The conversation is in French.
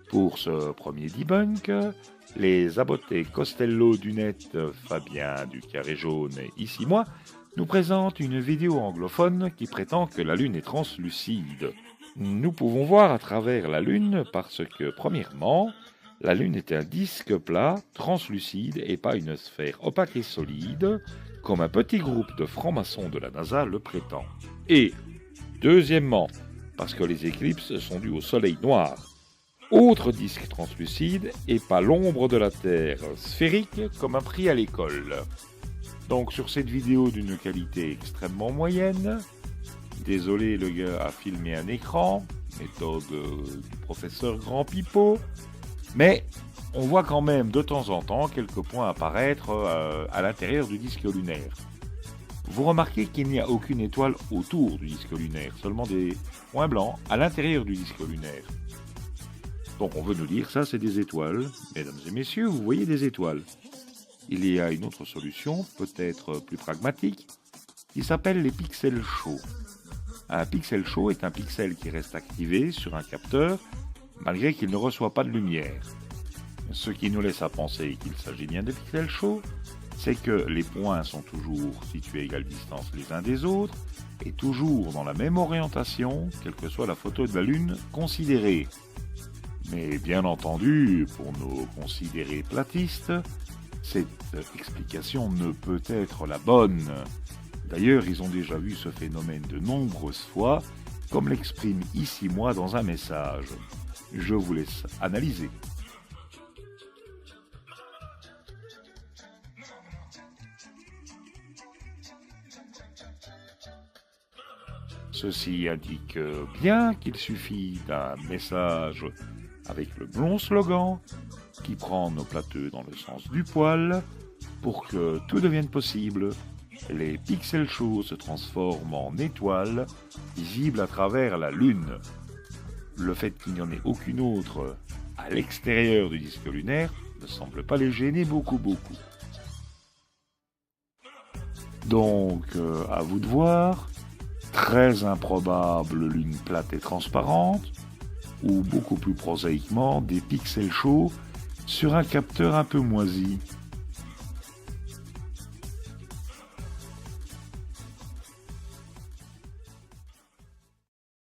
Pour ce premier debunk, les abottés Costello du net, Fabien du Carré Jaune et ici moi, nous présentent une vidéo anglophone qui prétend que la Lune est translucide. Nous pouvons voir à travers la Lune parce que, premièrement, la Lune est un disque plat, translucide et pas une sphère opaque et solide, comme un petit groupe de francs-maçons de la NASA le prétend. Et, deuxièmement, parce que les éclipses sont dues au soleil noir. Autre disque translucide et pas l'ombre de la Terre, sphérique comme appris à l'école. Donc sur cette vidéo d'une qualité extrêmement moyenne, désolé le gars a filmé un écran, méthode du professeur Grand Pipeau, mais on voit quand même de temps en temps quelques points apparaître à l'intérieur du disque lunaire. Vous remarquez qu'il n'y a aucune étoile autour du disque lunaire, seulement des points blancs à l'intérieur du disque lunaire. Donc on veut nous dire ça c'est des étoiles. Mesdames et messieurs, vous voyez des étoiles. Il y a une autre solution, peut-être plus pragmatique, qui s'appelle les pixels chauds. Un pixel chaud est un pixel qui reste activé sur un capteur malgré qu'il ne reçoit pas de lumière. Ce qui nous laisse à penser qu'il s'agit bien de pixels chauds, c'est que les points sont toujours situés à égale distance les uns des autres et toujours dans la même orientation, quelle que soit la photo de la Lune considérée. Mais bien entendu, pour nos considérés platistes, cette explication ne peut être la bonne. D'ailleurs, ils ont déjà vu ce phénomène de nombreuses fois, comme l'exprime ici moi dans un message. Je vous laisse analyser. Ceci indique bien qu'il suffit d'un message avec le bon slogan qui prend nos plateux dans le sens du poil pour que tout devienne possible. Les pixels chauds se transforment en étoiles visibles à travers la Lune. Le fait qu'il n'y en ait aucune autre à l'extérieur du disque lunaire ne semble pas les gêner beaucoup. Donc, à vous de voir. Très improbable lune plate et transparente, ou beaucoup plus prosaïquement, des pixels chauds sur un capteur un peu moisi.